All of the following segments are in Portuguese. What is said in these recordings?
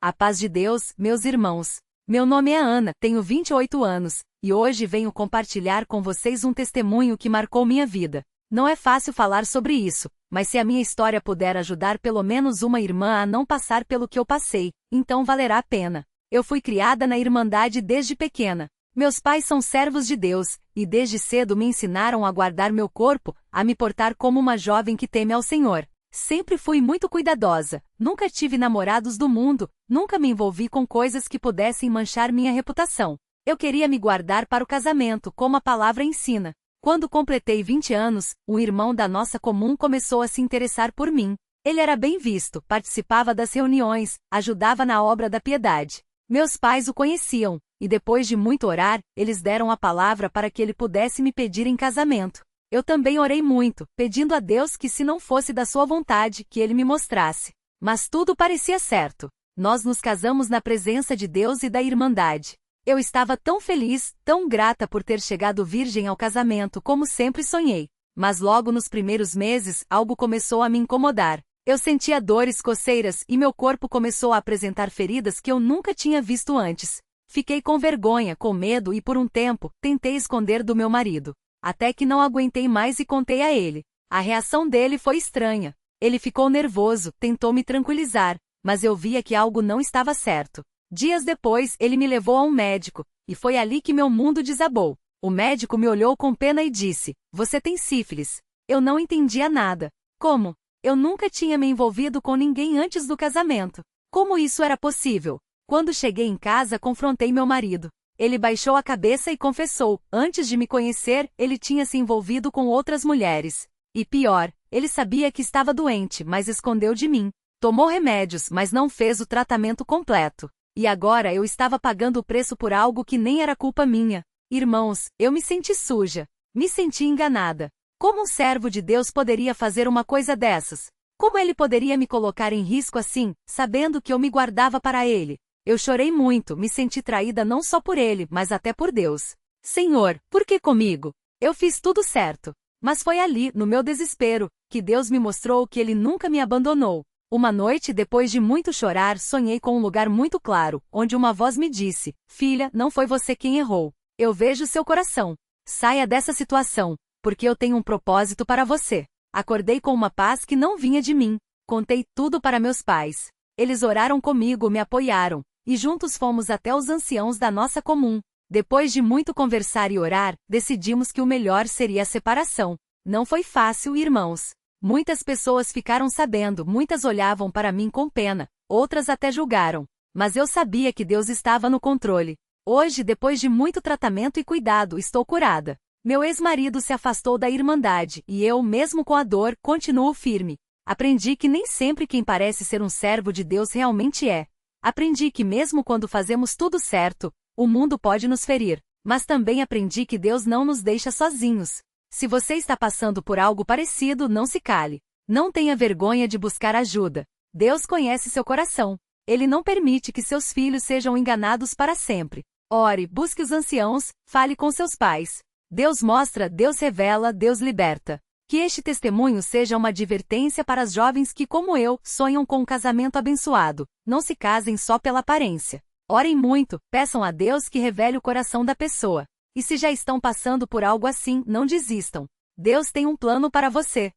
A paz de Deus, meus irmãos. Meu nome é Ana, tenho 28 anos, e hoje venho compartilhar com vocês um testemunho que marcou minha vida. Não é fácil falar sobre isso, mas se a minha história puder ajudar pelo menos uma irmã a não passar pelo que eu passei, então valerá a pena. Eu fui criada na Irmandade desde pequena. Meus pais são servos de Deus, e desde cedo me ensinaram a guardar meu corpo, a me portar como uma jovem que teme ao Senhor. Sempre fui muito cuidadosa, nunca tive namorados do mundo, nunca me envolvi com coisas que pudessem manchar minha reputação. Eu queria me guardar para o casamento, como a palavra ensina. Quando completei 20 anos, um irmão da nossa comum começou a se interessar por mim. Ele era bem visto, participava das reuniões, ajudava na obra da piedade. Meus pais o conheciam, e depois de muito orar, eles deram a palavra para que ele pudesse me pedir em casamento. Eu também orei muito, pedindo a Deus que se não fosse da sua vontade, que ele me mostrasse. Mas tudo parecia certo. Nós nos casamos na presença de Deus e da Irmandade. Eu estava tão feliz, tão grata por ter chegado virgem ao casamento como sempre sonhei. Mas logo nos primeiros meses, algo começou a me incomodar. Eu sentia dores, coceiras, e meu corpo começou a apresentar feridas que eu nunca tinha visto antes. Fiquei com vergonha, com medo e por um tempo, tentei esconder do meu marido. Até que não aguentei mais e contei a ele. A reação dele foi estranha. Ele ficou nervoso, tentou me tranquilizar, mas eu via que algo não estava certo. Dias depois, ele me levou a um médico, e foi ali que meu mundo desabou. O médico me olhou com pena e disse: "Você tem sífilis." Eu não entendia nada. Como? Eu nunca tinha me envolvido com ninguém antes do casamento. Como isso era possível? Quando cheguei em casa, confrontei meu marido. Ele baixou a cabeça e confessou: antes de me conhecer, ele tinha se envolvido com outras mulheres. E pior, ele sabia que estava doente, mas escondeu de mim. Tomou remédios, mas não fez o tratamento completo. E agora eu estava pagando o preço por algo que nem era culpa minha. Irmãos, eu me senti suja. Me senti enganada. Como um servo de Deus poderia fazer uma coisa dessas? Como ele poderia me colocar em risco assim, sabendo que eu me guardava para ele? Eu chorei muito, me senti traída não só por ele, mas até por Deus. Senhor, por que comigo? Eu fiz tudo certo. Mas foi ali, no meu desespero, que Deus me mostrou que Ele nunca me abandonou. Uma noite, depois de muito chorar, sonhei com um lugar muito claro, onde uma voz me disse: "Filha, não foi você quem errou. Eu vejo seu coração. Saia dessa situação, porque eu tenho um propósito para você." Acordei com uma paz que não vinha de mim. Contei tudo para meus pais. Eles oraram comigo, me apoiaram. E juntos fomos até os anciãos da nossa comum. Depois de muito conversar e orar, decidimos que o melhor seria a separação. Não foi fácil, irmãos. Muitas pessoas ficaram sabendo, muitas olhavam para mim com pena, outras até julgaram. Mas eu sabia que Deus estava no controle. Hoje, depois de muito tratamento e cuidado, estou curada. Meu ex-marido se afastou da Irmandade, e eu, mesmo com a dor, continuo firme. Aprendi que nem sempre quem parece ser um servo de Deus realmente é. Aprendi que mesmo quando fazemos tudo certo, o mundo pode nos ferir. Mas também aprendi que Deus não nos deixa sozinhos. Se você está passando por algo parecido, não se cale. Não tenha vergonha de buscar ajuda. Deus conhece seu coração. Ele não permite que seus filhos sejam enganados para sempre. Ore, busque os anciãos, fale com seus pais. Deus mostra, Deus revela, Deus liberta. Que este testemunho seja uma advertência para as jovens que, como eu, sonham com um casamento abençoado. Não se casem só pela aparência. Orem muito, peçam a Deus que revele o coração da pessoa. E se já estão passando por algo assim, não desistam. Deus tem um plano para você.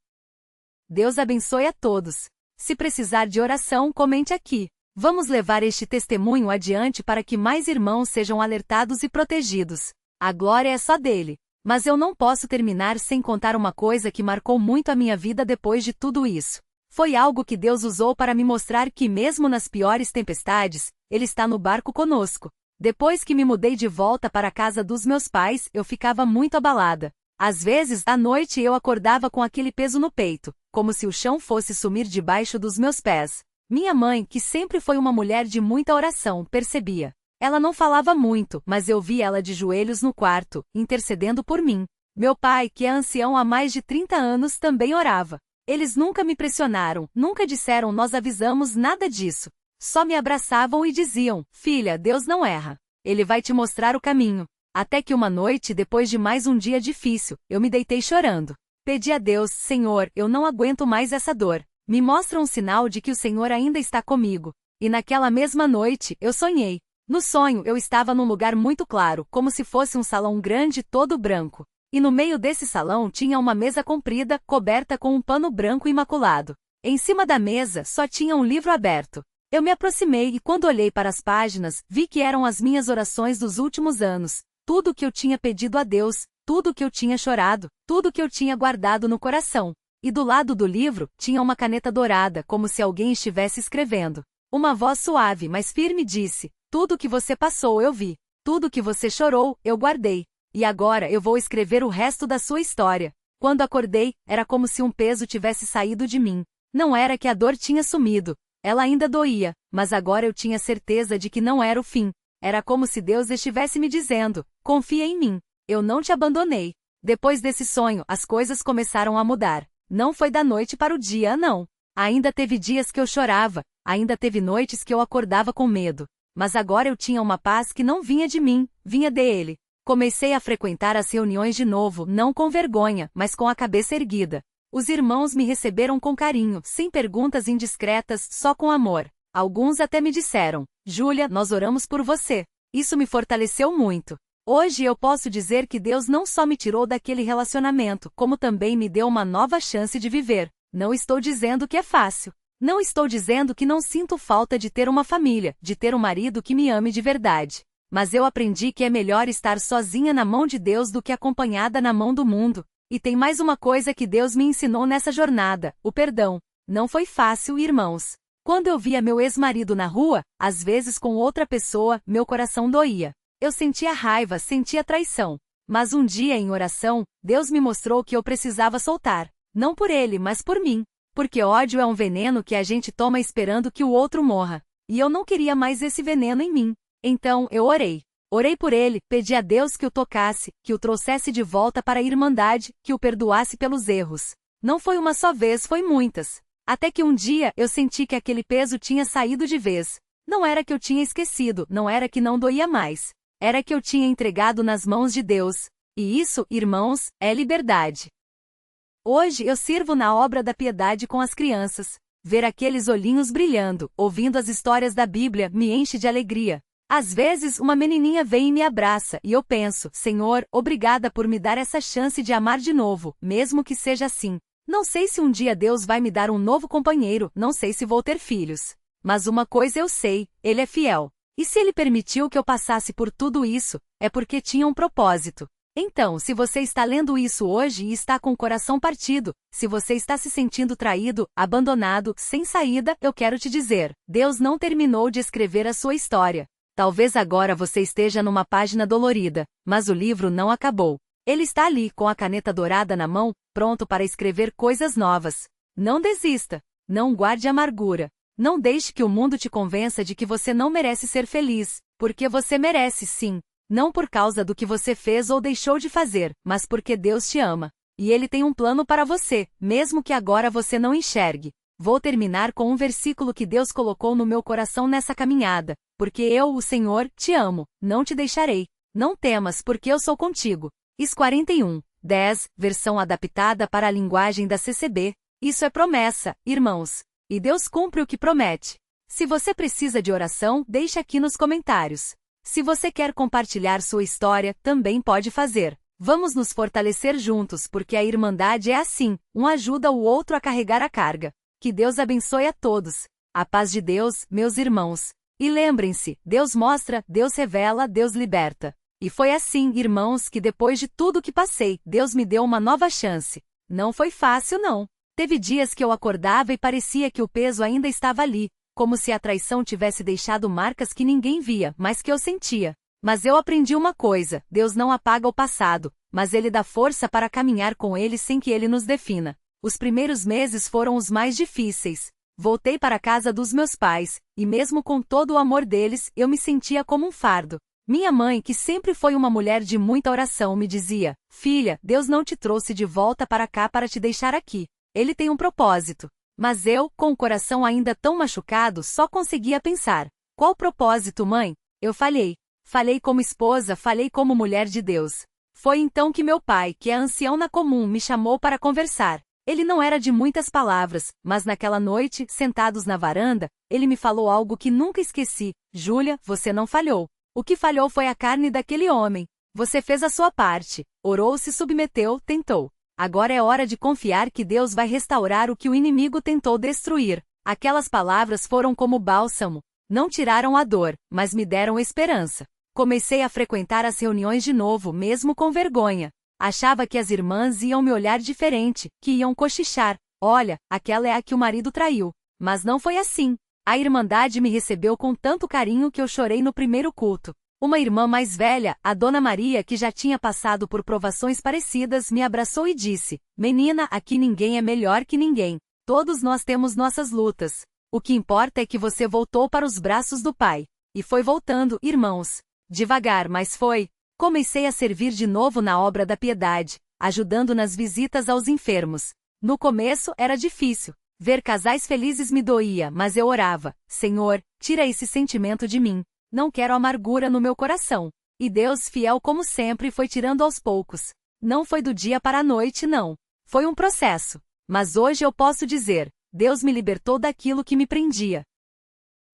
Deus abençoe a todos. Se precisar de oração, comente aqui. Vamos levar este testemunho adiante para que mais irmãos sejam alertados e protegidos. A glória é só dele. Mas eu não posso terminar sem contar uma coisa que marcou muito a minha vida depois de tudo isso. Foi algo que Deus usou para me mostrar que mesmo nas piores tempestades, Ele está no barco conosco. Depois que me mudei de volta para a casa dos meus pais, eu ficava muito abalada. Às vezes, à noite eu acordava com aquele peso no peito, como se o chão fosse sumir debaixo dos meus pés. Minha mãe, que sempre foi uma mulher de muita oração, percebia. Ela não falava muito, mas eu vi ela de joelhos no quarto, intercedendo por mim. Meu pai, que é ancião há mais de 30 anos, também orava. Eles nunca me pressionaram, nunca disseram nós avisamos, nada disso. Só me abraçavam e diziam: "Filha, Deus não erra. Ele vai te mostrar o caminho." Até que uma noite, depois de mais um dia difícil, eu me deitei chorando. Pedi a Deus: "Senhor, eu não aguento mais essa dor. Me mostra um sinal de que o Senhor ainda está comigo." E naquela mesma noite, eu sonhei. No sonho, eu estava num lugar muito claro, como se fosse um salão grande todo branco. E no meio desse salão tinha uma mesa comprida, coberta com um pano branco imaculado. Em cima da mesa só tinha um livro aberto. Eu me aproximei e quando olhei para as páginas, vi que eram as minhas orações dos últimos anos. Tudo o que eu tinha pedido a Deus, tudo o que eu tinha chorado, tudo o que eu tinha guardado no coração. E do lado do livro, tinha uma caneta dourada, como se alguém estivesse escrevendo. Uma voz suave, mas firme disse: tudo o que você passou eu vi. Tudo o que você chorou, eu guardei. E agora eu vou escrever o resto da sua história. Quando acordei, era como se um peso tivesse saído de mim. Não era que a dor tinha sumido. Ela ainda doía, mas agora eu tinha certeza de que não era o fim. Era como se Deus estivesse me dizendo: confia em mim. Eu não te abandonei. Depois desse sonho, as coisas começaram a mudar. Não foi da noite para o dia, não. Ainda teve dias que eu chorava, ainda teve noites que eu acordava com medo. Mas agora eu tinha uma paz que não vinha de mim, vinha dele. Comecei a frequentar as reuniões de novo, não com vergonha, mas com a cabeça erguida. Os irmãos me receberam com carinho, sem perguntas indiscretas, só com amor. Alguns até me disseram: Júlia, nós oramos por você. Isso me fortaleceu muito. Hoje eu posso dizer que Deus não só me tirou daquele relacionamento, como também me deu uma nova chance de viver. Não estou dizendo que é fácil. Não estou dizendo que não sinto falta de ter uma família, de ter um marido que me ame de verdade. Mas eu aprendi que é melhor estar sozinha na mão de Deus do que acompanhada na mão do mundo. E tem mais uma coisa que Deus me ensinou nessa jornada: o perdão. Não foi fácil, irmãos. Quando eu via meu ex-marido na rua, às vezes com outra pessoa, meu coração doía. Eu sentia raiva, sentia traição. Mas um dia em oração, Deus me mostrou que eu precisava soltar. Não por ele, mas por mim. Porque ódio é um veneno que a gente toma esperando que o outro morra. E eu não queria mais esse veneno em mim. Então, eu orei. Orei por ele, pedi a Deus que o tocasse, que o trouxesse de volta para a irmandade, que o perdoasse pelos erros. Não foi uma só vez, foi muitas. Até que um dia, eu senti que aquele peso tinha saído de vez. Não era que eu tinha esquecido, não era que não doía mais. Era que eu tinha entregado nas mãos de Deus. E isso, irmãos, é liberdade. Hoje eu sirvo na obra da piedade com as crianças. Ver aqueles olhinhos brilhando, ouvindo as histórias da Bíblia, me enche de alegria. Às vezes uma menininha vem e me abraça, e eu penso: Senhor, obrigada por me dar essa chance de amar de novo, mesmo que seja assim. Não sei se um dia Deus vai me dar um novo companheiro, não sei se vou ter filhos. Mas uma coisa eu sei, Ele é fiel. E se Ele permitiu que eu passasse por tudo isso, é porque tinha um propósito. Então, se você está lendo isso hoje e está com o coração partido, se você está se sentindo traído, abandonado, sem saída, eu quero te dizer: Deus não terminou de escrever a sua história. Talvez agora você esteja numa página dolorida, mas o livro não acabou. Ele está ali, com a caneta dourada na mão, pronto para escrever coisas novas. Não desista. Não guarde amargura. Não deixe que o mundo te convença de que você não merece ser feliz, porque você merece sim. Não por causa do que você fez ou deixou de fazer, mas porque Deus te ama. E Ele tem um plano para você, mesmo que agora você não enxergue. Vou terminar com um versículo que Deus colocou no meu coração nessa caminhada. Porque eu, o Senhor, te amo, não te deixarei. Não temas, porque eu sou contigo. Is 41, 10, versão adaptada para a linguagem da CCB. Isso é promessa, irmãos. E Deus cumpre o que promete. Se você precisa de oração, deixe aqui nos comentários. Se você quer compartilhar sua história, também pode fazer. Vamos nos fortalecer juntos, porque a irmandade é assim, um ajuda o outro a carregar a carga. Que Deus abençoe a todos. A paz de Deus, meus irmãos. E lembrem-se, Deus mostra, Deus revela, Deus liberta. E foi assim, irmãos, que depois de tudo que passei, Deus me deu uma nova chance. Não foi fácil, não. Teve dias que eu acordava e parecia que o peso ainda estava ali, como se a traição tivesse deixado marcas que ninguém via, mas que eu sentia. Mas eu aprendi uma coisa: Deus não apaga o passado, mas Ele dá força para caminhar com Ele sem que Ele nos defina. Os primeiros meses foram os mais difíceis. Voltei para a casa dos meus pais, e mesmo com todo o amor deles, eu me sentia como um fardo. Minha mãe, que sempre foi uma mulher de muita oração, me dizia: Filha, Deus não te trouxe de volta para cá para te deixar aqui. Ele tem um propósito. Mas eu, com o coração ainda tão machucado, só conseguia pensar: qual propósito, mãe? Eu falhei. Falei como esposa, falei como mulher de Deus. Foi então que meu pai, que é ancião na comum, me chamou para conversar. Ele não era de muitas palavras, mas naquela noite, sentados na varanda, ele me falou algo que nunca esqueci. Júlia, você não falhou. O que falhou foi a carne daquele homem. Você fez a sua parte. Orou, se submeteu, tentou. Agora é hora de confiar que Deus vai restaurar o que o inimigo tentou destruir. Aquelas palavras foram como bálsamo. Não tiraram a dor, mas me deram esperança. Comecei a frequentar as reuniões de novo, mesmo com vergonha. Achava que as irmãs iam me olhar diferente, que iam cochichar. Olha, aquela é a que o marido traiu. Mas não foi assim. A Irmandade me recebeu com tanto carinho que eu chorei no primeiro culto. Uma irmã mais velha, a Dona Maria, que já tinha passado por provações parecidas, me abraçou e disse: Menina, aqui ninguém é melhor que ninguém. Todos nós temos nossas lutas. O que importa é que você voltou para os braços do Pai. E foi voltando, irmãos. Devagar, mas foi. Comecei a servir de novo na obra da piedade, ajudando nas visitas aos enfermos. No começo era difícil. Ver casais felizes me doía, mas eu orava: Senhor, tira esse sentimento de mim. Não quero amargura no meu coração. E Deus, fiel como sempre, foi tirando aos poucos. Não foi do dia para a noite, não. Foi um processo. Mas hoje eu posso dizer: Deus me libertou daquilo que me prendia.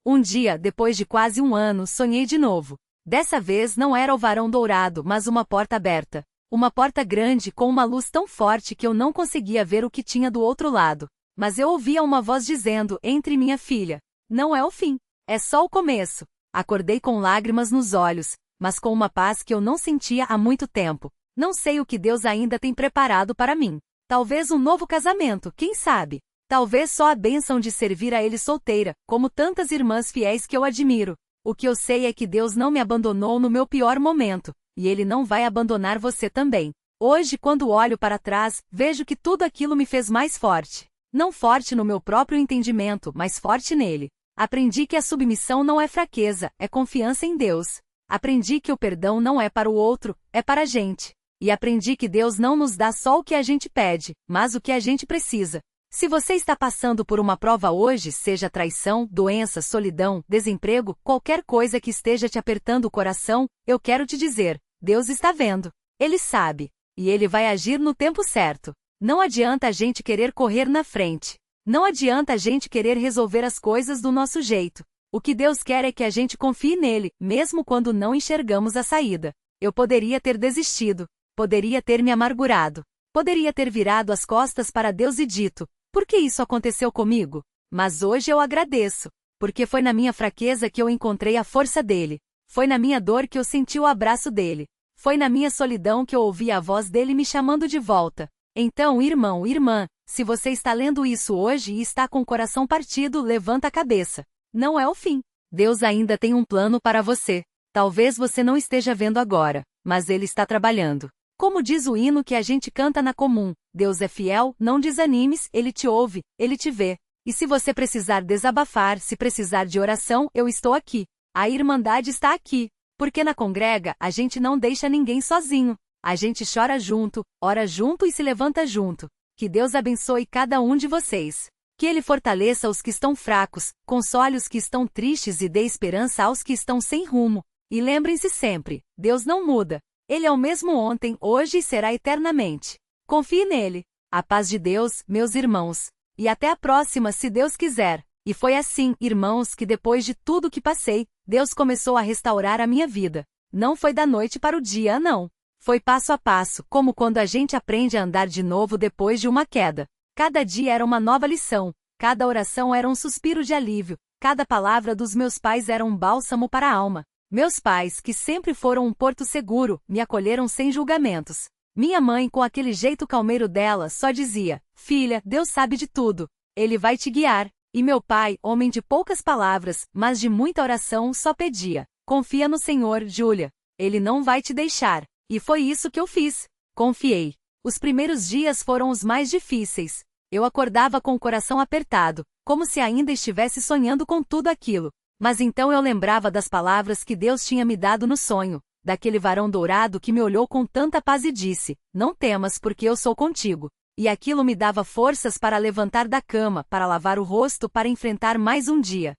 Um dia, depois de quase um ano, sonhei de novo. Dessa vez não era o varão dourado, mas uma porta aberta. Uma porta grande com uma luz tão forte que eu não conseguia ver o que tinha do outro lado. Mas eu ouvia uma voz dizendo: Entre, minha filha. Não é o fim. É só o começo. Acordei com lágrimas nos olhos, mas com uma paz que eu não sentia há muito tempo. Não sei o que Deus ainda tem preparado para mim. Talvez um novo casamento, quem sabe? Talvez só a bênção de servir a Ele solteira, como tantas irmãs fiéis que eu admiro. O que eu sei é que Deus não me abandonou no meu pior momento, e Ele não vai abandonar você também. Hoje, quando olho para trás, vejo que tudo aquilo me fez mais forte. Não forte no meu próprio entendimento, mas forte nele. Aprendi que a submissão não é fraqueza, é confiança em Deus. Aprendi que o perdão não é para o outro, é para a gente. E aprendi que Deus não nos dá só o que a gente pede, mas o que a gente precisa. Se você está passando por uma prova hoje, seja traição, doença, solidão, desemprego, qualquer coisa que esteja te apertando o coração, eu quero te dizer: Deus está vendo. Ele sabe. E Ele vai agir no tempo certo. Não adianta a gente querer correr na frente. Não adianta a gente querer resolver as coisas do nosso jeito. O que Deus quer é que a gente confie nele, mesmo quando não enxergamos a saída. Eu poderia ter desistido. Poderia ter me amargurado. Poderia ter virado as costas para Deus e dito: por que isso aconteceu comigo? Mas hoje eu agradeço. Porque foi na minha fraqueza que eu encontrei a força dele. Foi na minha dor que eu senti o abraço dele. Foi na minha solidão que eu ouvi a voz dele me chamando de volta. Então, irmão, irmã, se você está lendo isso hoje e está com o coração partido, levanta a cabeça. Não é o fim. Deus ainda tem um plano para você. Talvez você não esteja vendo agora, mas Ele está trabalhando. Como diz o hino que a gente canta na comum: Deus é fiel, não desanimes, Ele te ouve, Ele te vê. E se você precisar desabafar, se precisar de oração, eu estou aqui. A Irmandade está aqui. Porque na congrega, a gente não deixa ninguém sozinho. A gente chora junto, ora junto e se levanta junto. Que Deus abençoe cada um de vocês. Que Ele fortaleça os que estão fracos, console os que estão tristes e dê esperança aos que estão sem rumo. E lembrem-se sempre: Deus não muda. Ele é o mesmo ontem, hoje e será eternamente. Confie nele. A paz de Deus, meus irmãos. E até a próxima, se Deus quiser. E foi assim, irmãos, que depois de tudo que passei, Deus começou a restaurar a minha vida. Não foi da noite para o dia, não. Foi passo a passo, como quando a gente aprende a andar de novo depois de uma queda. Cada dia era uma nova lição, cada oração era um suspiro de alívio, cada palavra dos meus pais era um bálsamo para a alma. Meus pais, que sempre foram um porto seguro, me acolheram sem julgamentos. Minha mãe, com aquele jeito calmeiro dela, só dizia: Filha, Deus sabe de tudo. Ele vai te guiar. E meu pai, homem de poucas palavras, mas de muita oração, só pedia: Confia no Senhor, Júlia. Ele não vai te deixar. E foi isso que eu fiz. Confiei. Os primeiros dias foram os mais difíceis. Eu acordava com o coração apertado, como se ainda estivesse sonhando com tudo aquilo. Mas então eu lembrava das palavras que Deus tinha me dado no sonho, daquele varão dourado que me olhou com tanta paz e disse: Não temas, porque eu sou contigo. E aquilo me dava forças para levantar da cama, para lavar o rosto, para enfrentar mais um dia.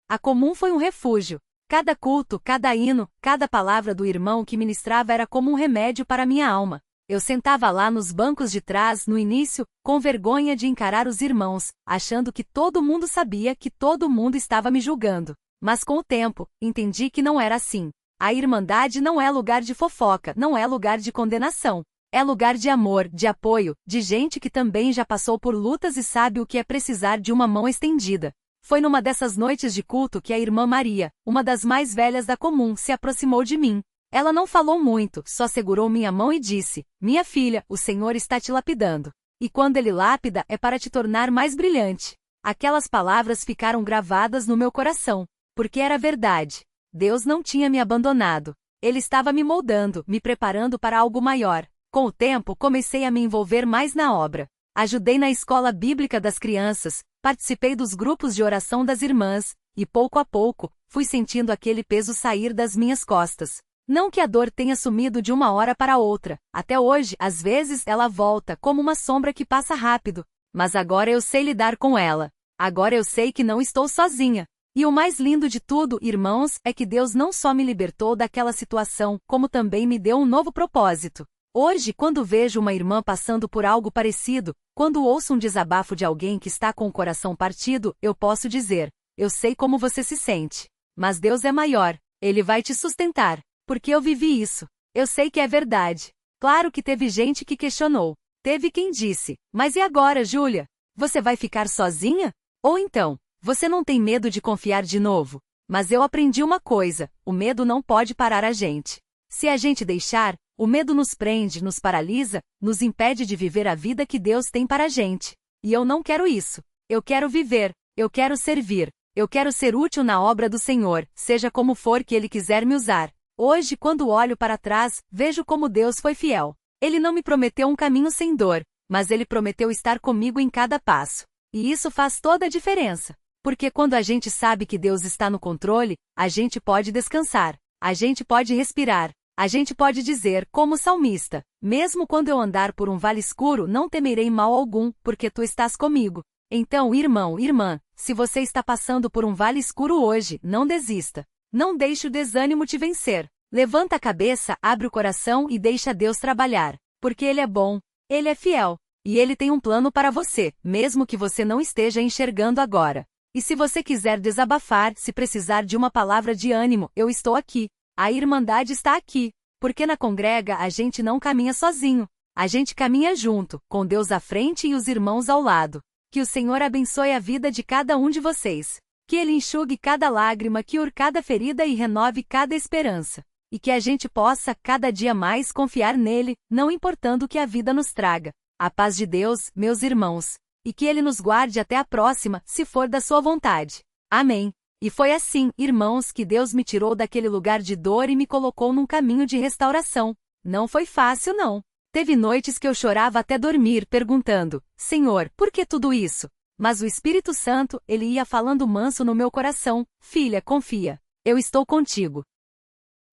A comum foi um refúgio. Cada culto, cada hino, cada palavra do irmão que ministrava era como um remédio para minha alma. Eu sentava lá nos bancos de trás, no início, com vergonha de encarar os irmãos, achando que todo mundo sabia que todo mundo estava me julgando. Mas com o tempo, entendi que não era assim. A irmandade não é lugar de fofoca, não é lugar de condenação. É lugar de amor, de apoio, de gente que também já passou por lutas e sabe o que é precisar de uma mão estendida. Foi numa dessas noites de culto que a irmã Maria, uma das mais velhas da comum, se aproximou de mim. Ela não falou muito, só segurou minha mão e disse: "Minha filha, o Senhor está te lapidando. E quando Ele lapida, é para te tornar mais brilhante." Aquelas palavras ficaram gravadas no meu coração, porque era verdade. Deus não tinha me abandonado. Ele estava me moldando, me preparando para algo maior. Com o tempo, comecei a me envolver mais na obra. Ajudei na escola bíblica das crianças, participei dos grupos de oração das irmãs, e pouco a pouco, fui sentindo aquele peso sair das minhas costas. Não que a dor tenha sumido de uma hora para outra. Até hoje, às vezes, ela volta, como uma sombra que passa rápido. Mas agora eu sei lidar com ela. Agora eu sei que não estou sozinha. E o mais lindo de tudo, irmãos, é que Deus não só me libertou daquela situação, como também me deu um novo propósito. Hoje, quando vejo uma irmã passando por algo parecido, quando ouço um desabafo de alguém que está com o coração partido, eu posso dizer: "Eu sei como você se sente. Mas Deus é maior. Ele vai te sustentar. Porque eu vivi isso. Eu sei que é verdade." Claro que teve gente que questionou. Teve quem disse: "Mas e agora, Júlia? Você vai ficar sozinha? Ou então, você não tem medo de confiar de novo?" Mas eu aprendi uma coisa: o medo não pode parar a gente. Se a gente deixar, o medo nos prende, nos paralisa, nos impede de viver a vida que Deus tem para a gente. E eu não quero isso. Eu quero viver, eu quero servir, eu quero ser útil na obra do Senhor, seja como for que Ele quiser me usar. Hoje, quando olho para trás, vejo como Deus foi fiel. Ele não me prometeu um caminho sem dor, mas Ele prometeu estar comigo em cada passo. E isso faz toda a diferença. Porque quando a gente sabe que Deus está no controle, a gente pode descansar, a gente pode respirar, a gente pode dizer, como o salmista: "Mesmo quando eu andar por um vale escuro, não temerei mal algum, porque tu estás comigo." Então, irmão, irmã, se você está passando por um vale escuro hoje, não desista. Não deixe o desânimo te vencer. Levanta a cabeça, abre o coração e deixa Deus trabalhar. Porque Ele é bom, Ele é fiel. E Ele tem um plano para você, mesmo que você não esteja enxergando agora. E se você quiser desabafar, se precisar de uma palavra de ânimo, eu estou aqui. A Irmandade está aqui. Porque na Congrega a gente não caminha sozinho. A gente caminha junto, com Deus à frente e os irmãos ao lado. Que o Senhor abençoe a vida de cada um de vocês. Que Ele enxugue cada lágrima, que cure cada ferida e renove cada esperança. E que a gente possa, cada dia mais, confiar nele, não importando o que a vida nos traga. A paz de Deus, meus irmãos. E que Ele nos guarde até a próxima, se for da sua vontade. Amém. E foi assim, irmãos, que Deus me tirou daquele lugar de dor e me colocou num caminho de restauração. Não foi fácil, não. Teve noites que eu chorava até dormir, perguntando: "Senhor, por que tudo isso?" Mas o Espírito Santo, Ele ia falando manso no meu coração: "Filha, confia. Eu estou contigo."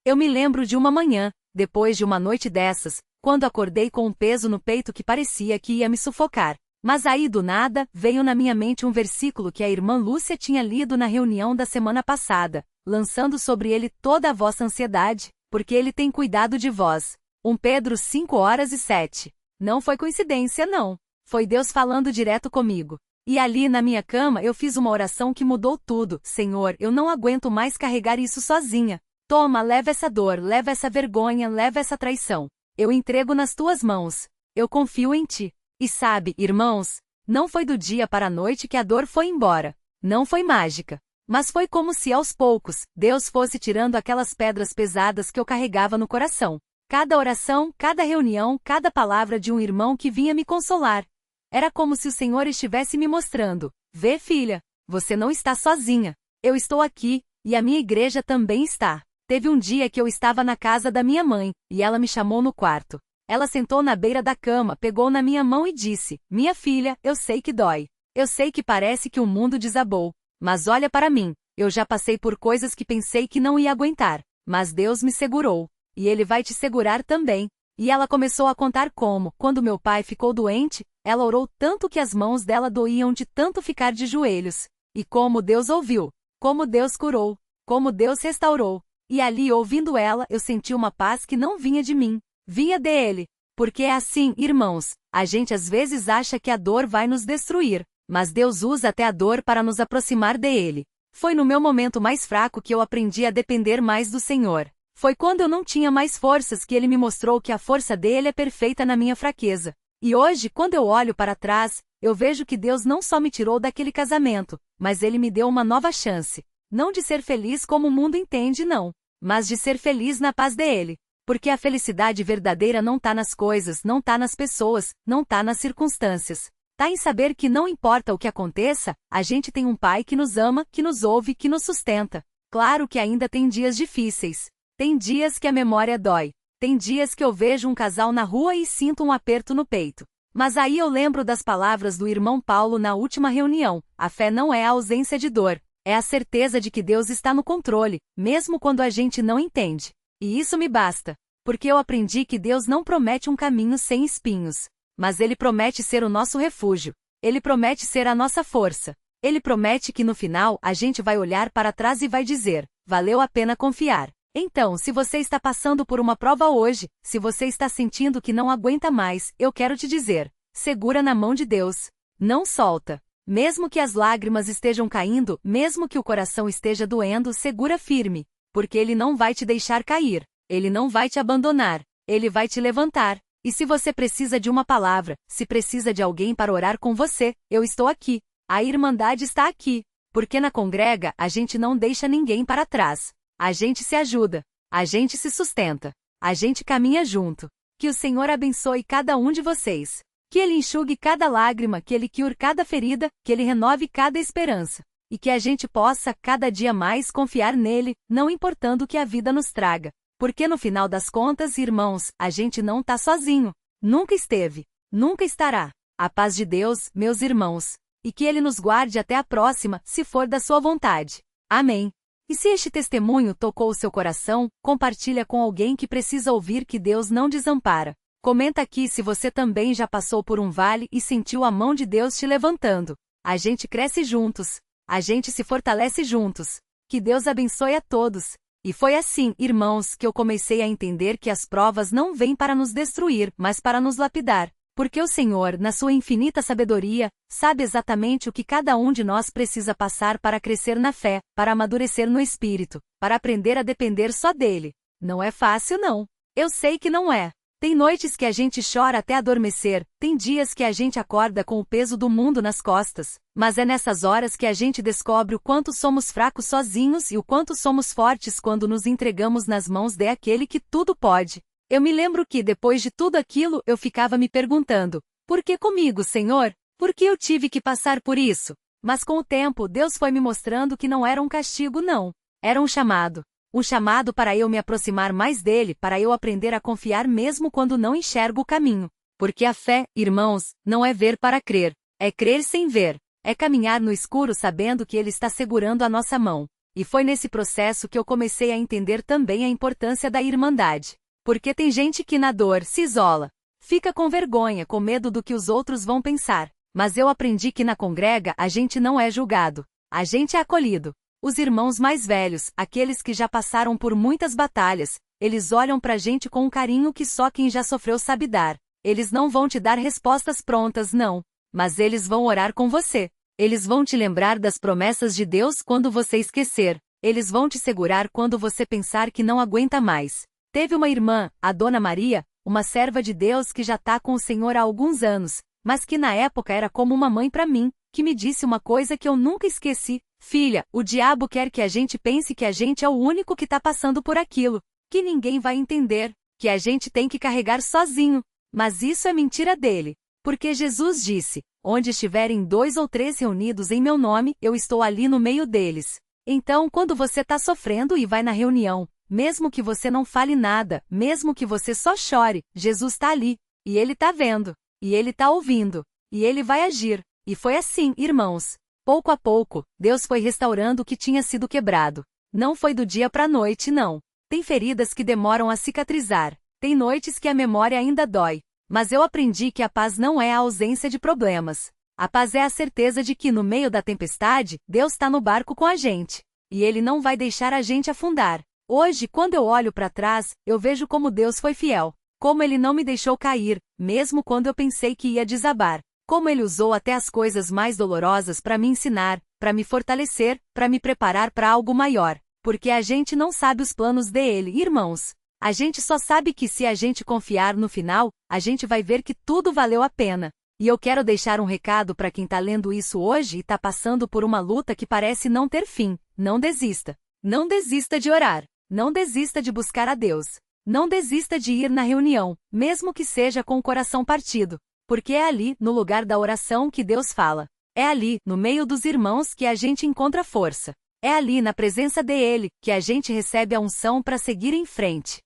Eu me lembro de uma manhã, depois de uma noite dessas, quando acordei com um peso no peito que parecia que ia me sufocar. Mas aí do nada, veio na minha mente um versículo que a irmã Lúcia tinha lido na reunião da semana passada, lançando sobre ele toda a vossa ansiedade, porque Ele tem cuidado de vós. 1 Pedro 5:7. Não foi coincidência, não. Foi Deus falando direto comigo. E ali na minha cama eu fiz uma oração que mudou tudo: "Senhor, eu não aguento mais carregar isso sozinha. Toma, leva essa dor, leva essa vergonha, leva essa traição. Eu entrego nas tuas mãos. Eu confio em ti." E sabe, irmãos, não foi do dia para a noite que a dor foi embora. Não foi mágica. Mas foi como se aos poucos, Deus fosse tirando aquelas pedras pesadas que eu carregava no coração. Cada oração, cada reunião, cada palavra de um irmão que vinha me consolar. Era como se o Senhor estivesse me mostrando: "Vê, filha, você não está sozinha. Eu estou aqui, e a minha igreja também está." Teve um dia que eu estava na casa da minha mãe, e ela me chamou no quarto. Ela sentou na beira da cama, pegou na minha mão e disse: "Minha filha, eu sei que dói. Eu sei que parece que o mundo desabou. Mas olha para mim, eu já passei por coisas que pensei que não ia aguentar. Mas Deus me segurou. E Ele vai te segurar também." E ela começou a contar como, quando meu pai ficou doente, ela orou tanto que as mãos dela doíam de tanto ficar de joelhos. E como Deus ouviu, como Deus curou, como Deus restaurou. E ali, ouvindo ela, eu senti uma paz que não vinha de mim, vinha dele. Porque é assim, irmãos, a gente às vezes acha que a dor vai nos destruir, mas Deus usa até a dor para nos aproximar dele. Foi no meu momento mais fraco que eu aprendi a depender mais do Senhor. Foi quando eu não tinha mais forças que ele me mostrou que a força dele é perfeita na minha fraqueza. E hoje, quando eu olho para trás, eu vejo que Deus não só me tirou daquele casamento, mas ele me deu uma nova chance. Não de ser feliz como o mundo entende, não, mas de ser feliz na paz dele. Porque a felicidade verdadeira não tá nas coisas, não tá nas pessoas, não tá nas circunstâncias. Tá em saber que não importa o que aconteça, a gente tem um pai que nos ama, que nos ouve, que nos sustenta. Claro que ainda tem dias difíceis. Tem dias que a memória dói. Tem dias que eu vejo um casal na rua e sinto um aperto no peito. Mas aí eu lembro das palavras do irmão Paulo na última reunião. A fé não é a ausência de dor. É a certeza de que Deus está no controle, mesmo quando a gente não entende. E isso me basta. Porque eu aprendi que Deus não promete um caminho sem espinhos. Mas Ele promete ser o nosso refúgio. Ele promete ser a nossa força. Ele promete que no final a gente vai olhar para trás e vai dizer: valeu a pena confiar. Então, se você está passando por uma prova hoje, se você está sentindo que não aguenta mais, eu quero te dizer: segura na mão de Deus. Não solta. Mesmo que as lágrimas estejam caindo, mesmo que o coração esteja doendo, segura firme. Porque Ele não vai te deixar cair. Ele não vai te abandonar. Ele vai te levantar. E se você precisa de uma palavra, se precisa de alguém para orar com você, eu estou aqui. A Irmandade está aqui. Porque na congrega, a gente não deixa ninguém para trás. A gente se ajuda. A gente se sustenta. A gente caminha junto. Que o Senhor abençoe cada um de vocês. Que Ele enxugue cada lágrima, que Ele cure cada ferida, que Ele renove cada esperança. E que a gente possa, cada dia mais, confiar nele, não importando o que a vida nos traga. Porque no final das contas, irmãos, a gente não tá sozinho. Nunca esteve. Nunca estará. A paz de Deus, meus irmãos. E que Ele nos guarde até a próxima, se for da sua vontade. Amém. E se este testemunho tocou o seu coração, compartilha com alguém que precisa ouvir que Deus não desampara. Comenta aqui se você também já passou por um vale e sentiu a mão de Deus te levantando. A gente cresce juntos. A gente se fortalece juntos. Que Deus abençoe a todos. E foi assim, irmãos, que eu comecei a entender que as provas não vêm para nos destruir, mas para nos lapidar. Porque o Senhor, na sua infinita sabedoria, sabe exatamente o que cada um de nós precisa passar para crescer na fé, para amadurecer no espírito, para aprender a depender só dele. Não é fácil, não. Eu sei que não é. Tem noites que a gente chora até adormecer, tem dias que a gente acorda com o peso do mundo nas costas, mas é nessas horas que a gente descobre o quanto somos fracos sozinhos e o quanto somos fortes quando nos entregamos nas mãos daquele que tudo pode. Eu me lembro que, depois de tudo aquilo, eu ficava me perguntando: por que comigo, Senhor? Por que eu tive que passar por isso? Mas com o tempo, Deus foi me mostrando que não era um castigo, não. Era um chamado. Um chamado para eu me aproximar mais dele, para eu aprender a confiar mesmo quando não enxergo o caminho. Porque a fé, irmãos, não é ver para crer. É crer sem ver. É caminhar no escuro sabendo que Ele está segurando a nossa mão. E foi nesse processo que eu comecei a entender também a importância da irmandade. Porque tem gente que na dor se isola. Fica com vergonha, com medo do que os outros vão pensar. Mas eu aprendi que na congrega a gente não é julgado. A gente é acolhido. Os irmãos mais velhos, aqueles que já passaram por muitas batalhas, eles olham pra gente com um carinho que só quem já sofreu sabe dar. Eles não vão te dar respostas prontas, não. Mas eles vão orar com você. Eles vão te lembrar das promessas de Deus quando você esquecer. Eles vão te segurar quando você pensar que não aguenta mais. Teve uma irmã, a Dona Maria, uma serva de Deus que já tá com o Senhor há alguns anos, mas que na época era como uma mãe pra mim, que me disse uma coisa que eu nunca esqueci: filha, o diabo quer que a gente pense que a gente é o único que tá passando por aquilo, que ninguém vai entender, que a gente tem que carregar sozinho. Mas isso é mentira dele. Porque Jesus disse: onde estiverem 2 ou 3 reunidos em meu nome, eu estou ali no meio deles. Então, quando você tá sofrendo e vai na reunião, mesmo que você não fale nada, mesmo que você só chore, Jesus tá ali. E Ele tá vendo. E Ele tá ouvindo. E Ele vai agir. E foi assim, irmãos. Pouco a pouco, Deus foi restaurando o que tinha sido quebrado. Não foi do dia para a noite, não. Tem feridas que demoram a cicatrizar. Tem noites que a memória ainda dói. Mas eu aprendi que a paz não é a ausência de problemas. A paz é a certeza de que no meio da tempestade, Deus está no barco com a gente. E Ele não vai deixar a gente afundar. Hoje, quando eu olho para trás, eu vejo como Deus foi fiel. Como Ele não me deixou cair, mesmo quando eu pensei que ia desabar. Como Ele usou até as coisas mais dolorosas para me ensinar, para me fortalecer, para me preparar para algo maior. Porque a gente não sabe os planos dele, irmãos. A gente só sabe que se a gente confiar no final, a gente vai ver que tudo valeu a pena. E eu quero deixar um recado para quem está lendo isso hoje e está passando por uma luta que parece não ter fim. Não desista. Não desista de orar. Não desista de buscar a Deus. Não desista de ir na reunião, mesmo que seja com o coração partido. Porque é ali, no lugar da oração, que Deus fala. É ali, no meio dos irmãos, que a gente encontra força. É ali, na presença dele, que a gente recebe a unção para seguir em frente.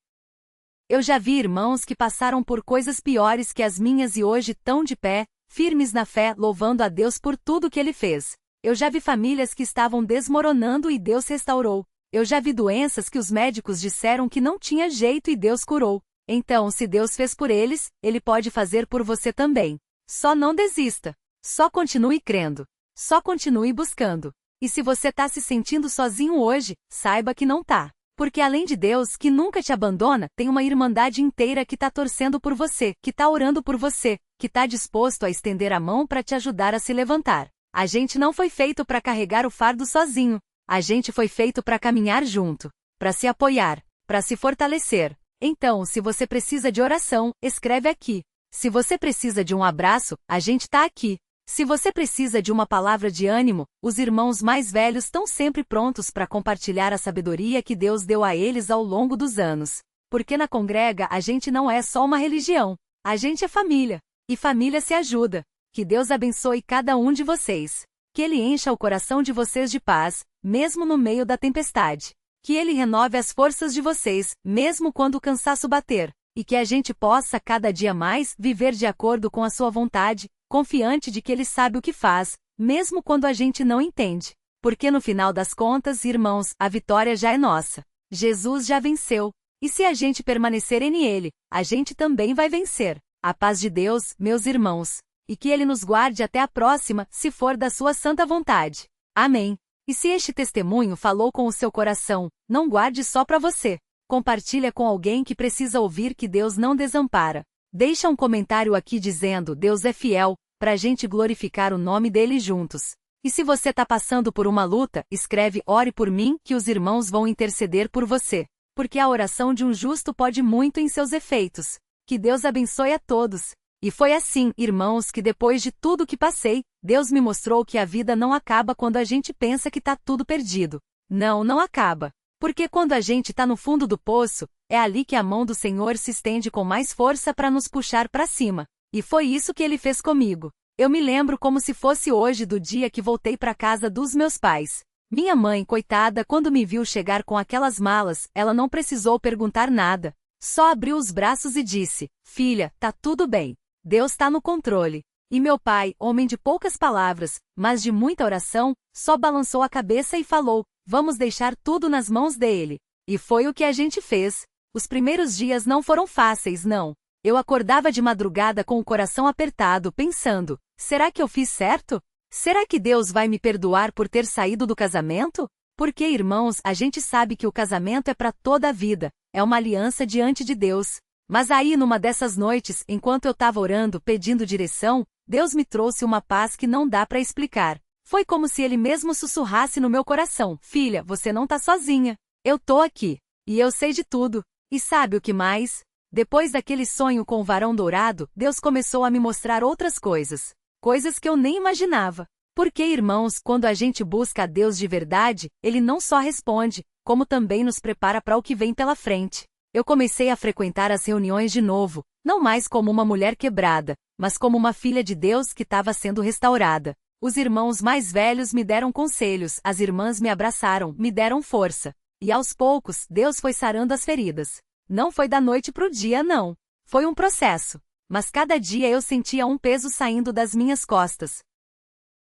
Eu já vi irmãos que passaram por coisas piores que as minhas e hoje estão de pé, firmes na fé, louvando a Deus por tudo que Ele fez. Eu já vi famílias que estavam desmoronando e Deus restaurou. Eu já vi doenças que os médicos disseram que não tinha jeito e Deus curou. Então, se Deus fez por eles, Ele pode fazer por você também. Só não desista. Só continue crendo. Só continue buscando. E se você está se sentindo sozinho hoje, saiba que não tá. Porque além de Deus, que nunca te abandona, tem uma irmandade inteira que está torcendo por você, que está orando por você, que está disposto a estender a mão para te ajudar a se levantar. A gente não foi feito para carregar o fardo sozinho. A gente foi feito para caminhar junto, para se apoiar, para se fortalecer. Então, se você precisa de oração, escreve aqui. Se você precisa de um abraço, a gente está aqui. Se você precisa de uma palavra de ânimo, os irmãos mais velhos estão sempre prontos para compartilhar a sabedoria que Deus deu a eles ao longo dos anos. Porque na Congrega a gente não é só uma religião, a gente é família. E família se ajuda. Que Deus abençoe cada um de vocês. Que Ele encha o coração de vocês de paz, mesmo no meio da tempestade. Que Ele renove as forças de vocês, mesmo quando o cansaço bater. E que a gente possa cada dia mais viver de acordo com a sua vontade, confiante de que Ele sabe o que faz, mesmo quando a gente não entende. Porque no final das contas, irmãos, a vitória já é nossa. Jesus já venceu. E se a gente permanecer em Ele, a gente também vai vencer. A paz de Deus, meus irmãos. E que Ele nos guarde até a próxima, se for da sua santa vontade. Amém. E se este testemunho falou com o seu coração, não guarde só para você. Compartilha com alguém que precisa ouvir que Deus não desampara. Deixa um comentário aqui dizendo Deus é fiel, para a gente glorificar o nome dele juntos. E se você está passando por uma luta, escreve ore por mim que os irmãos vão interceder por você. Porque a oração de um justo pode muito em seus efeitos. Que Deus abençoe a todos. E foi assim, irmãos, que depois de tudo que passei, Deus me mostrou que a vida não acaba quando a gente pensa que está tudo perdido. Não, não acaba. Porque quando a gente está no fundo do poço, é ali que a mão do Senhor se estende com mais força para nos puxar para cima. E foi isso que Ele fez comigo. Eu me lembro como se fosse hoje do dia que voltei para casa dos meus pais. Minha mãe, coitada, quando me viu chegar com aquelas malas, ela não precisou perguntar nada. Só abriu os braços e disse, filha, tá tudo bem. Deus está no controle. E meu pai, homem de poucas palavras, mas de muita oração, só balançou a cabeça e falou, vamos deixar tudo nas mãos dele. E foi o que a gente fez. Os primeiros dias não foram fáceis, não. Eu acordava de madrugada com o coração apertado, pensando, será que eu fiz certo? Será que Deus vai me perdoar por ter saído do casamento? Porque, irmãos, a gente sabe que o casamento é para toda a vida, é uma aliança diante de Deus. Mas aí, numa dessas noites, enquanto eu estava orando, pedindo direção, Deus me trouxe uma paz que não dá para explicar. Foi como se Ele mesmo sussurrasse no meu coração, filha, você não tá sozinha. Eu tô aqui. E eu sei de tudo. E sabe o que mais? Depois daquele sonho com o varão dourado, Deus começou a me mostrar outras coisas. Coisas que eu nem imaginava. Porque, irmãos, quando a gente busca a Deus de verdade, Ele não só responde, como também nos prepara para o que vem pela frente. Eu comecei a frequentar as reuniões de novo, não mais como uma mulher quebrada, mas como uma filha de Deus que estava sendo restaurada. Os irmãos mais velhos me deram conselhos, as irmãs me abraçaram, me deram força. E aos poucos, Deus foi sarando as feridas. Não foi da noite pro dia, não. Foi um processo. Mas cada dia eu sentia um peso saindo das minhas costas.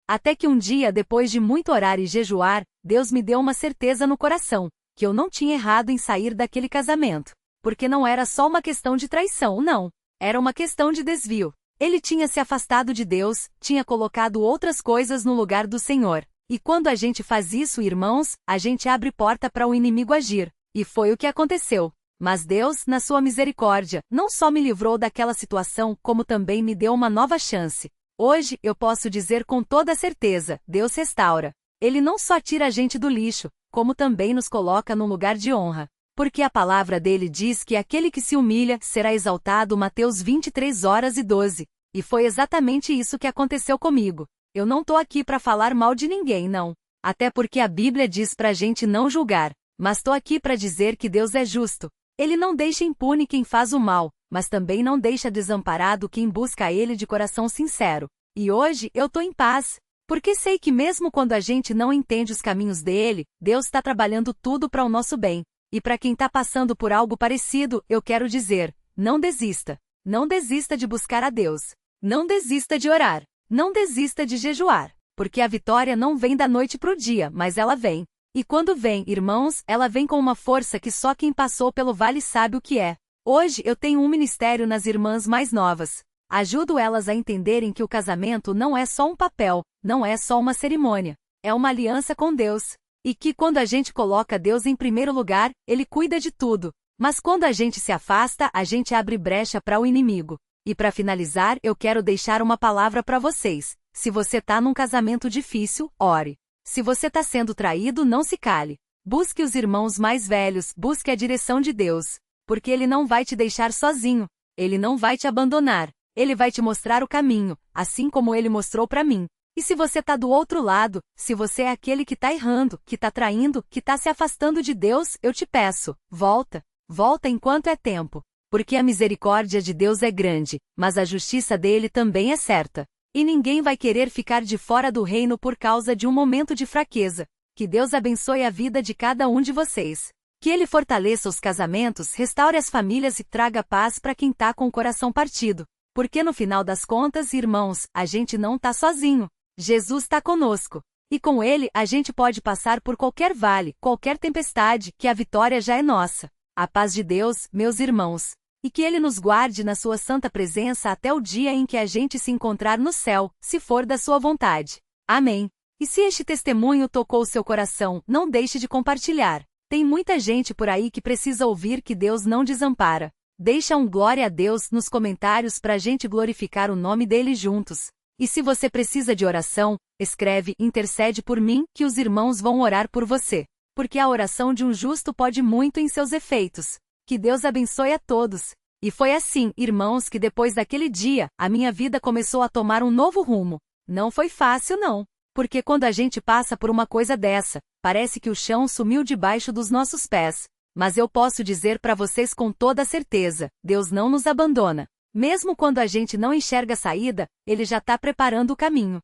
Até que um dia, depois de muito orar e jejuar, Deus me deu uma certeza no coração, que eu não tinha errado em sair daquele casamento. Porque não era só uma questão de traição, não. Era uma questão de desvio. Ele tinha se afastado de Deus, tinha colocado outras coisas no lugar do Senhor. E quando a gente faz isso, irmãos, a gente abre porta para o inimigo agir. E foi o que aconteceu. Mas Deus, na sua misericórdia, não só me livrou daquela situação, como também me deu uma nova chance. Hoje, eu posso dizer com toda certeza, Deus restaura. Ele não só tira a gente do lixo, como também nos coloca num lugar de honra. Porque a palavra dele diz que aquele que se humilha será exaltado. Mateus 23:12. E foi exatamente isso que aconteceu comigo. Eu não tô aqui para falar mal de ninguém, não. Até porque a Bíblia diz pra gente não julgar. Mas tô aqui para dizer que Deus é justo. Ele não deixa impune quem faz o mal, mas também não deixa desamparado quem busca a Ele de coração sincero. E hoje eu tô em paz, porque sei que mesmo quando a gente não entende os caminhos dele, Deus está trabalhando tudo para o nosso bem. E para quem está passando por algo parecido, eu quero dizer, não desista. Não desista de buscar a Deus. Não desista de orar. Não desista de jejuar. Porque a vitória não vem da noite pro dia, mas ela vem. E quando vem, irmãos, ela vem com uma força que só quem passou pelo vale sabe o que é. Hoje eu tenho um ministério nas irmãs mais novas. Ajudo elas a entenderem que o casamento não é só um papel, não é só uma cerimônia. É uma aliança com Deus. E que quando a gente coloca Deus em primeiro lugar, Ele cuida de tudo. Mas quando a gente se afasta, a gente abre brecha para o inimigo. E para finalizar, eu quero deixar uma palavra para vocês. Se você tá num casamento difícil, ore. Se você está sendo traído, não se cale. Busque os irmãos mais velhos, busque a direção de Deus. Porque Ele não vai te deixar sozinho. Ele não vai te abandonar. Ele vai te mostrar o caminho, assim como Ele mostrou para mim. E se você está do outro lado, se você é aquele que está errando, que está traindo, que está se afastando de Deus, eu te peço, volta. Volta enquanto é tempo. Porque a misericórdia de Deus é grande, mas a justiça dele também é certa. E ninguém vai querer ficar de fora do reino por causa de um momento de fraqueza. Que Deus abençoe a vida de cada um de vocês. Que Ele fortaleça os casamentos, restaure as famílias e traga paz para quem tá com o coração partido. Porque no final das contas, irmãos, a gente não tá sozinho. Jesus está conosco. E com Ele a gente pode passar por qualquer vale, qualquer tempestade, que a vitória já é nossa. A paz de Deus, meus irmãos. E que Ele nos guarde na sua santa presença até o dia em que a gente se encontrar no céu, se for da sua vontade. Amém. E se este testemunho tocou o seu coração, não deixe de compartilhar. Tem muita gente por aí que precisa ouvir que Deus não desampara. Deixa um glória a Deus nos comentários para a gente glorificar o nome dele juntos. E se você precisa de oração, escreve, intercede por mim, que os irmãos vão orar por você. Porque a oração de um justo pode muito em seus efeitos. Que Deus abençoe a todos. E foi assim, irmãos, que depois daquele dia, a minha vida começou a tomar um novo rumo. Não foi fácil não. Porque quando a gente passa por uma coisa dessa, parece que o chão sumiu debaixo dos nossos pés. Mas eu posso dizer para vocês com toda certeza, Deus não nos abandona. Mesmo quando a gente não enxerga a saída, Ele já está preparando o caminho.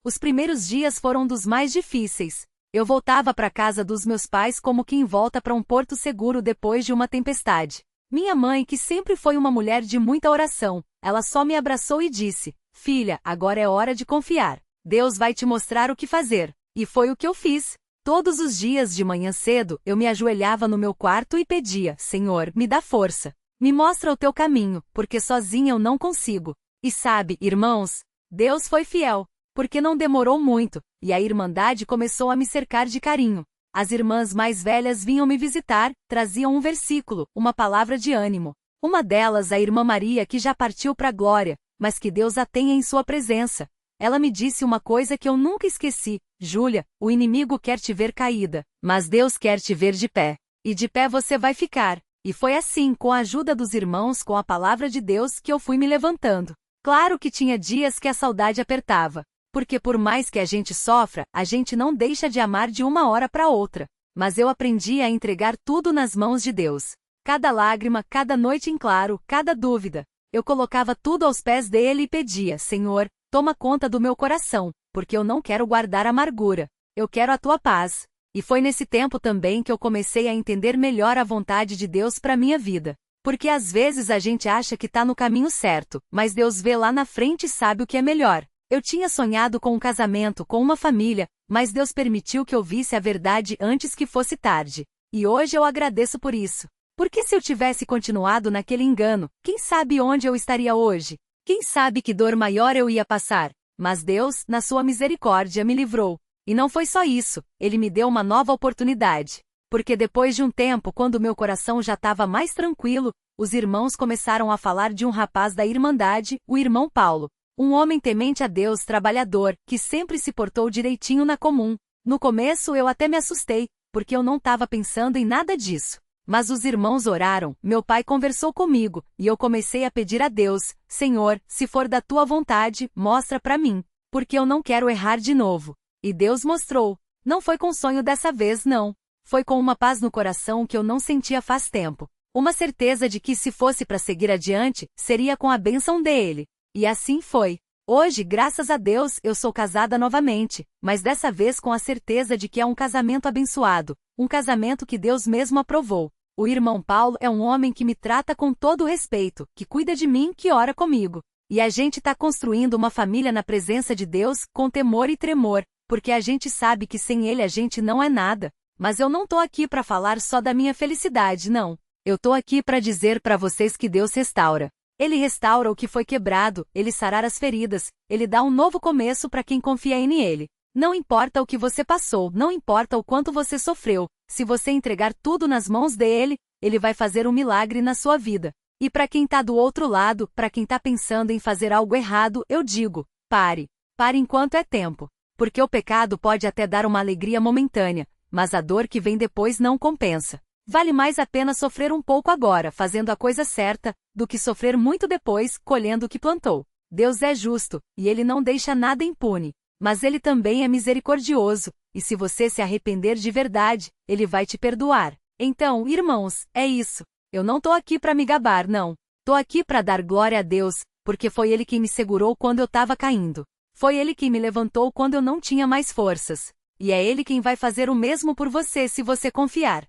Os primeiros dias foram dos mais difíceis. Eu voltava para a casa dos meus pais como quem volta para um porto seguro depois de uma tempestade. Minha mãe, que sempre foi uma mulher de muita oração, ela só me abraçou e disse, filha, agora é hora de confiar. Deus vai te mostrar o que fazer. E foi o que eu fiz. Todos os dias de manhã cedo, eu me ajoelhava no meu quarto e pedia, Senhor, me dá força. Me mostra o teu caminho, porque sozinha eu não consigo. E sabe, irmãos, Deus foi fiel. Porque não demorou muito, e a Irmandade começou a me cercar de carinho. As irmãs mais velhas vinham me visitar, traziam um versículo, uma palavra de ânimo. Uma delas, a irmã Maria, que já partiu para a glória, mas que Deus a tenha em sua presença. Ela me disse uma coisa que eu nunca esqueci. Júlia, o inimigo quer te ver caída, mas Deus quer te ver de pé. E de pé você vai ficar. E foi assim, com a ajuda dos irmãos, com a palavra de Deus, que eu fui me levantando. Claro que tinha dias que a saudade apertava. Porque por mais que a gente sofra, a gente não deixa de amar de uma hora para outra. Mas eu aprendi a entregar tudo nas mãos de Deus. Cada lágrima, cada noite em claro, cada dúvida. Eu colocava tudo aos pés dele e pedia, Senhor, toma conta do meu coração, porque eu não quero guardar amargura. Eu quero a tua paz. E foi nesse tempo também que eu comecei a entender melhor a vontade de Deus para minha vida. Porque às vezes a gente acha que está no caminho certo, mas Deus vê lá na frente e sabe o que é melhor. Eu tinha sonhado com um casamento, com uma família, mas Deus permitiu que eu visse a verdade antes que fosse tarde. E hoje eu agradeço por isso. Porque se eu tivesse continuado naquele engano, quem sabe onde eu estaria hoje? Quem sabe que dor maior eu ia passar? Mas Deus, na sua misericórdia, me livrou. E não foi só isso, Ele me deu uma nova oportunidade. Porque depois de um tempo, quando meu coração já estava mais tranquilo, os irmãos começaram a falar de um rapaz da Irmandade, o irmão Paulo. Um homem temente a Deus, trabalhador, que sempre se portou direitinho na comum. No começo eu até me assustei, porque eu não estava pensando em nada disso. Mas os irmãos oraram, meu pai conversou comigo, e eu comecei a pedir a Deus: Senhor, se for da tua vontade, mostra para mim, porque eu não quero errar de novo. E Deus mostrou. Não foi com sonho dessa vez, não. Foi com uma paz no coração que eu não sentia faz tempo. Uma certeza de que se fosse para seguir adiante, seria com a bênção dele. E assim foi. Hoje, graças a Deus, eu sou casada novamente, mas dessa vez com a certeza de que é um casamento abençoado, um casamento que Deus mesmo aprovou. O irmão Paulo é um homem que me trata com todo o respeito, que cuida de mim, que ora comigo. E a gente está construindo uma família na presença de Deus, com temor e tremor, porque a gente sabe que sem ele a gente não é nada. Mas eu não tô aqui para falar só da minha felicidade, não. Eu tô aqui para dizer para vocês que Deus restaura. Ele restaura o que foi quebrado, ele sarar as feridas, ele dá um novo começo para quem confia nele. Não importa o que você passou, não importa o quanto você sofreu, se você entregar tudo nas mãos dele, ele vai fazer um milagre na sua vida. E para quem tá do outro lado, para quem tá pensando em fazer algo errado, eu digo: pare. Pare enquanto é tempo. Porque o pecado pode até dar uma alegria momentânea, mas a dor que vem depois não compensa. Vale mais a pena sofrer um pouco agora, fazendo a coisa certa, do que sofrer muito depois, colhendo o que plantou. Deus é justo, e ele não deixa nada impune. Mas ele também é misericordioso, e se você se arrepender de verdade, ele vai te perdoar. Então, irmãos, é isso. Eu não tô aqui para me gabar, não. Tô aqui para dar glória a Deus, porque foi ele quem me segurou quando eu estava caindo. Foi ele quem me levantou quando eu não tinha mais forças. E é ele quem vai fazer o mesmo por você se você confiar.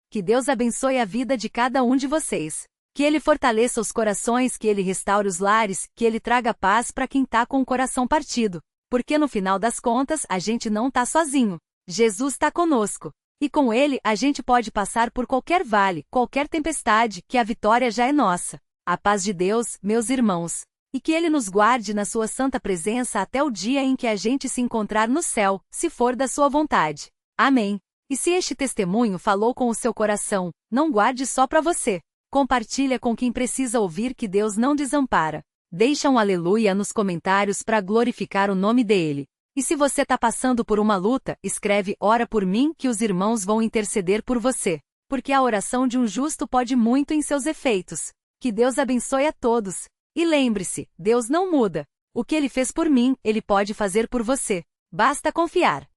Que Deus abençoe a vida de cada um de vocês. Que ele fortaleça os corações, que ele restaure os lares, que ele traga paz para quem tá com o coração partido. Porque no final das contas, a gente não tá sozinho. Jesus está conosco. E com ele, a gente pode passar por qualquer vale, qualquer tempestade, que a vitória já é nossa. A paz de Deus, meus irmãos. E que ele nos guarde na sua santa presença até o dia em que a gente se encontrar no céu, se for da sua vontade. Amém. E se este testemunho falou com o seu coração, não guarde só para você. Compartilha com quem precisa ouvir que Deus não desampara. Deixa um aleluia nos comentários para glorificar o nome dele. E se você está passando por uma luta, escreve "Ora por mim" que os irmãos vão interceder por você. Porque a oração de um justo pode muito em seus efeitos. Que Deus abençoe a todos. E lembre-se, Deus não muda. O que ele fez por mim, ele pode fazer por você. Basta confiar.